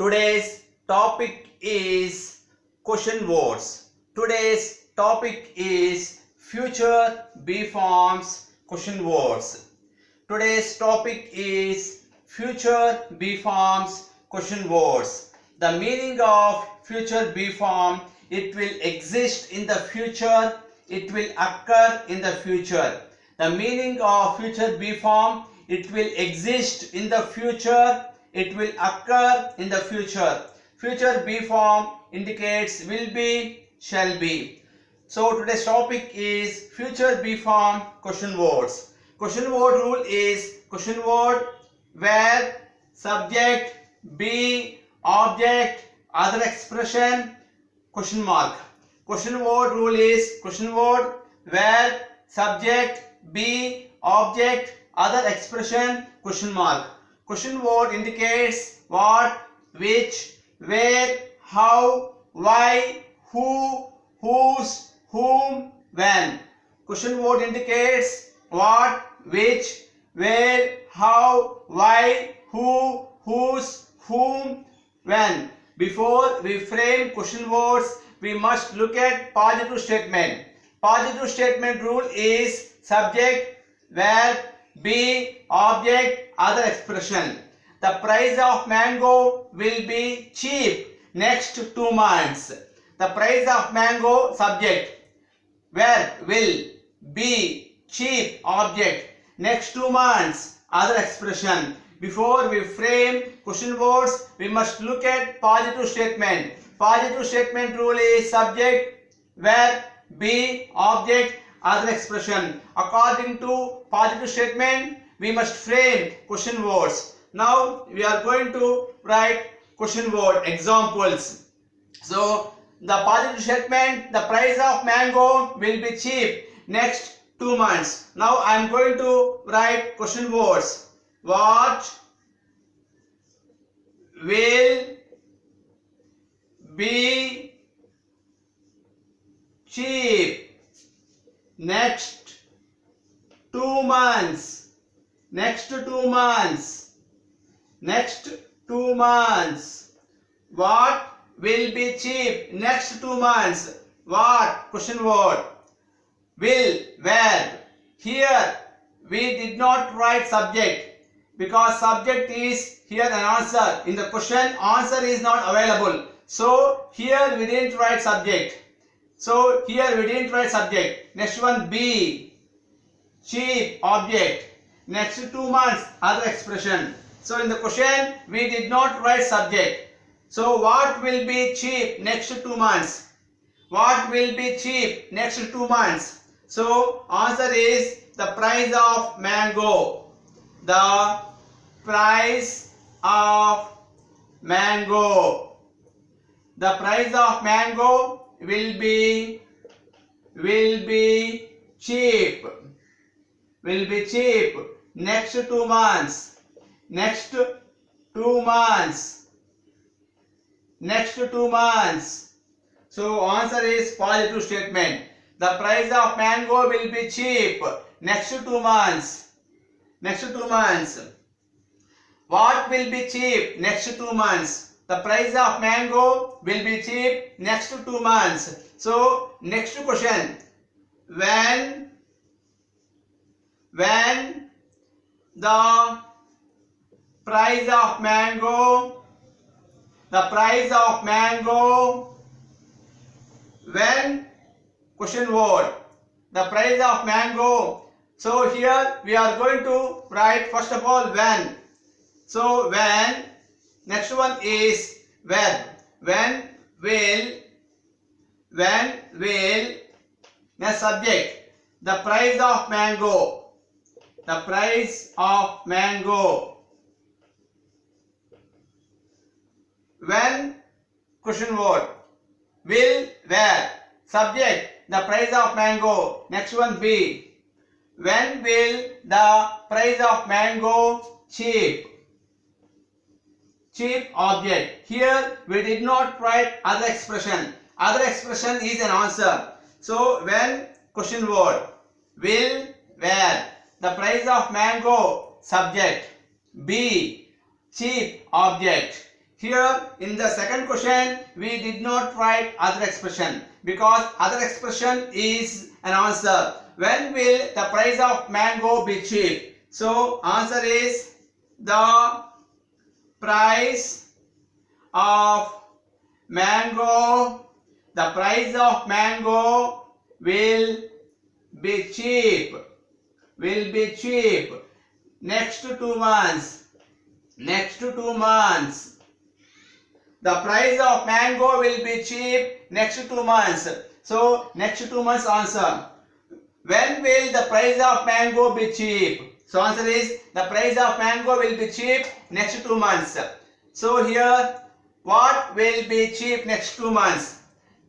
Today's topic is question words. Today's topic is future B forms question words. Today's topic is future B forms question words. The meaning of future B form: it will exist in the future, it will occur in the future. The meaning of future B form: it will exist in the future, it will occur in the future. Future B form indicates will be, shall be. So today's topic is future B form question words. Question word rule is question word where subject, be, object, other expression, question mark. Question word rule is question word where subject, be, object, other expression, question mark. Question word indicates what, which, where, how, why, who, whose, whom, when. Question word indicates what, which, where, how, why, who, whose, whom, when. Before we frame question words, we must look at positive statement. Positive statement rule is subject, verb, be, object, other expression. The price of mango will be cheap next 2 months. The price of mango, subject, verb, will, be, cheap, object, next 2 months, other expression. Before we frame question words, we must look at positive statement. Positive statement rule is subject, verb, be, object, other expression. According to positive statement, we must frame question words. Now we are going to write question word examples. So the positive statement: the price of mango will be cheap next 2 months. Now I am going to write question words. What will be cheap next 2 months? Next 2 months. Next 2 months. What will be cheap next 2 months? What? Question word. Will, verb. Here we did not write subject because subject is here an answer. In the question, answer is not available. So here we didn't write subject. So here we didn't write subject. Next one, be, cheap, object. Next 2 months, other expression. So in the question we did not write subject. So what will be cheap next 2 months? What will be cheap next 2 months? So answer is the price of mango. The price of mango. The price of mango will be cheap. Will be cheap next 2 months. Next 2 months. Next 2 months. So answer is positive statement. The price of mango will be cheap next 2 months. Next 2 months. What will be cheap next 2 months? The price of mango will be cheap next 2 months. So next question. When the price of mango, the price of mango, when, question word, the price of mango. So here we are going to write first of all when. So when, next one is verb. When will, next subject, the price of mango. The price of mango. When, question word, will, where, subject, the price of mango. Next one, be. When will the price of mango cheap? Cheap, object. Here we did not write other expression. Other expression is an answer. So when, question word, will, where, the price of mango, subject, be, cheap, object. Here in the second question we did not write other expression because other expression is an answer. When will the price of mango be cheap? So answer is the price of mango. The price of mango will be cheap. Will be cheap. Next 2 months. Next 2 months. The price of mango will be cheap next 2 months. So next 2 months answer. When will the price of mango be cheap? So answer is the price of mango will be cheap next 2 months. So here what will be cheap next 2 months?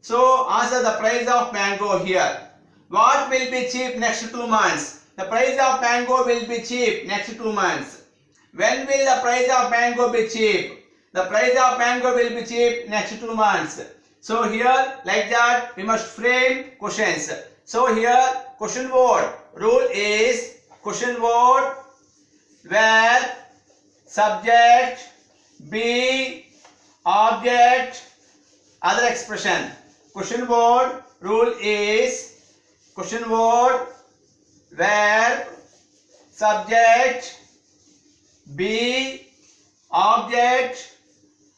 So answer the price of mango here. What will be cheap next 2 months? The price of mango will be cheap next 2 months. When will the price of mango be cheap? The price of mango will be cheap next 2 months. So here like that we must frame questions. So here question word rule is question word where subject be object other expression. Question word rule is question word verb subject be object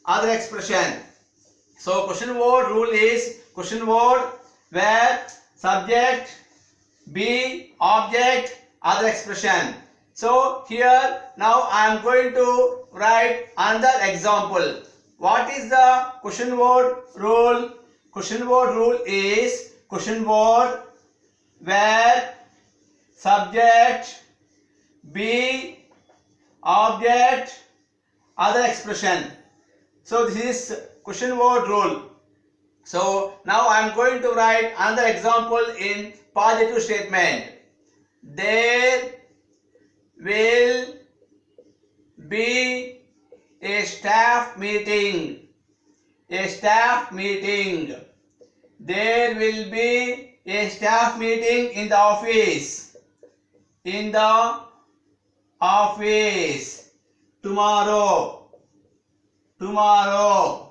other expression. So question word rule is question word verb subject be object other expression. So here now I am going to write another example. What is the question word rule? Question word rule is question word where subject be object other expression. So this is question word rule. So now I am going to write another example in positive statement. There will be a staff meeting. A staff meeting. There will be a staff meeting in the office. In the office. Tomorrow. Tomorrow.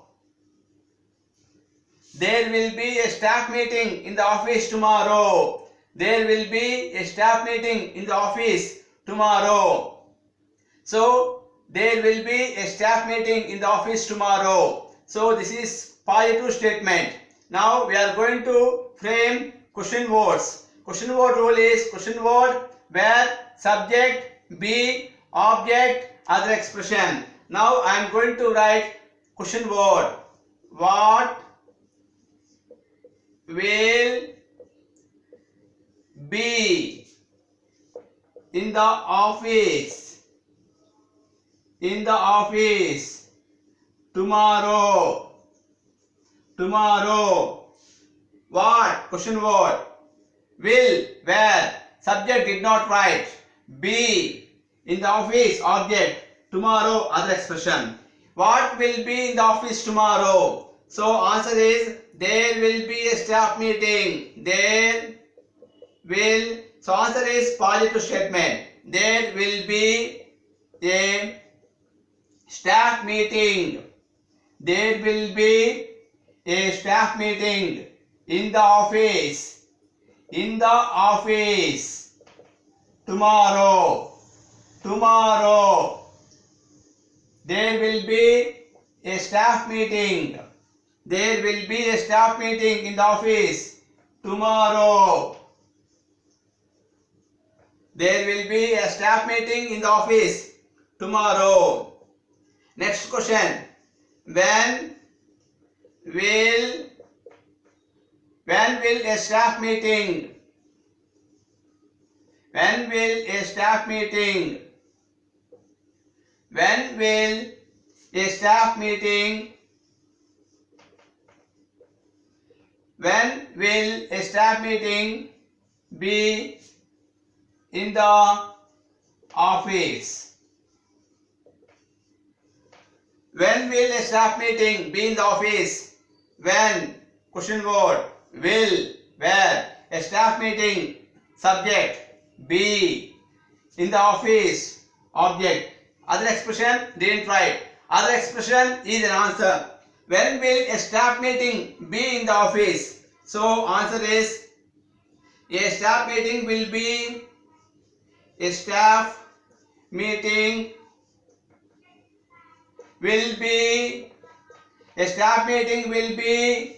There will be a staff meeting in the office tomorrow. There will be a staff meeting in the office tomorrow. So there will be a staff meeting in the office tomorrow. So this is positive statement. Now we are going to frame question words. Question word rule is question word where subject be object other expression. Now I am going to write question word. What will be in the office tomorrow. What question word will where subject did not write be in the office object tomorrow other expression. What will be in the office tomorrow? So answer is there will be a staff meeting. There will. So answer is positive statement. There will be a staff meeting. There will be a staff meeting in the office. In the office. Tomorrow. There will be a staff meeting. There will be a staff meeting in the office tomorrow. There will be a staff meeting in the office tomorrow. Next question. When will a staff meeting? When will a staff meeting? When will a staff meeting? When will a staff meeting be in the office? When will a staff meeting be in the office? When question word will where a staff meeting subject be in the office object other expression didn't write. Other expression is an answer. When will a staff meeting be in the office? So answer is a staff meeting will be a staff meeting will be a staff meeting will be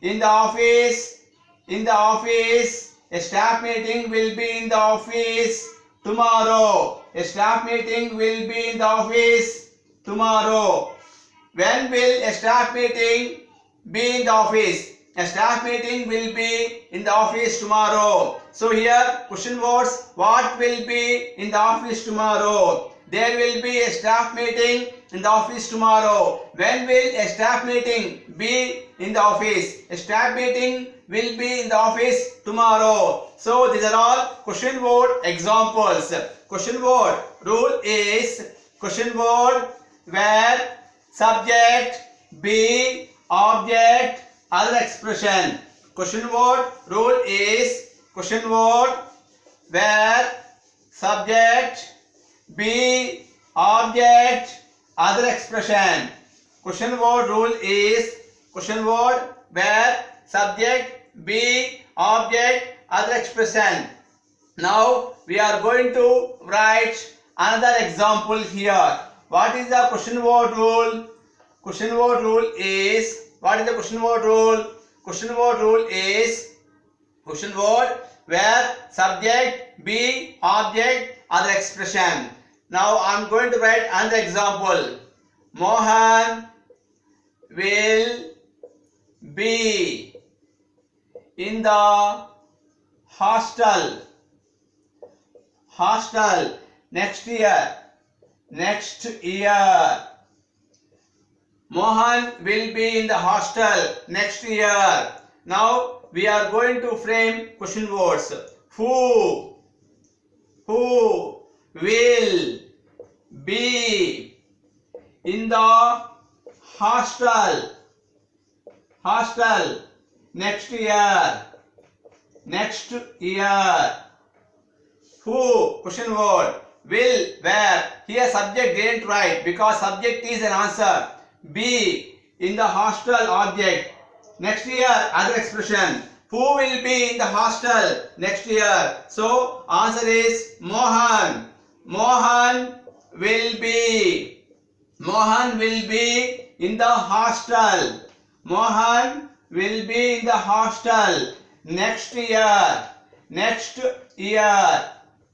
in the office a staff meeting will be in the office tomorrow. A staff meeting will be in the office tomorrow. When will a staff meeting be in the office? A staff meeting will be in the office tomorrow. So here question words, what will be in the office tomorrow? There will be a staff meeting in the office tomorrow. When will a staff meeting be in the office? A staff meeting will be in the office tomorrow. So these are all question word examples. Question word rule is question word where subject be object other expression. Question word rule is question word where subject be object other expression. Question word rule is question word where subject be object other expression. Now we are going to write another example here. What is the question word rule? Question word rule is, what is the question word rule? Question word rule is question word where subject be object other expression. Now I am going to write another example. Mohan will be in the hostel next year. Mohan will be in the hostel next year. Now we are going to frame question words. Who will be in the hostel next year. Who question word will where here subject didn't write because subject is an answer. Be in the hostel object. Next year other expression. Who will be in the hostel next year? So answer is Mohan. Mohan will be in the hostel. Mohan will be in the hostel next year.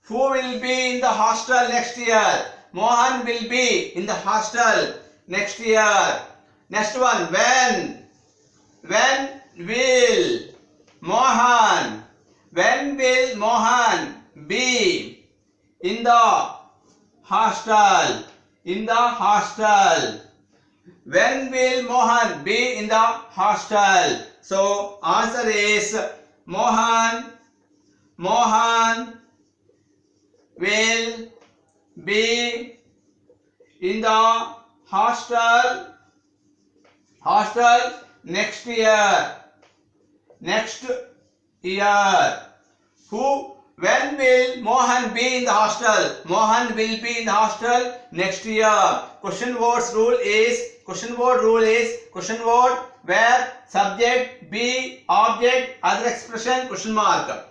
Who will be in the hostel next year? Mohan will be in the hostel next year. Next one, when will Mohan be in the hostel? When will Mohan be in the hostel? So answer is Mohan will be in the hostel next year. When will Mohan be in the hostel? Mohan will be in the hostel next year. Question word rule is question word where subject be object other expression question mark.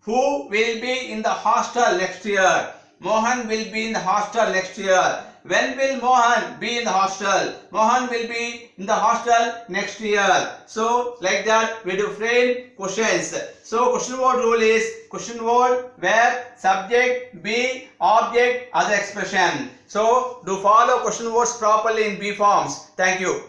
Who will be in the hostel next year? Mohan will be in the hostel next year. When will Mohan be in the hostel? Mohan will be in the hostel next year. So like that we do frame questions. So question word rule is question word where subject be object other expression. So do follow question words properly in B forms. Thank you.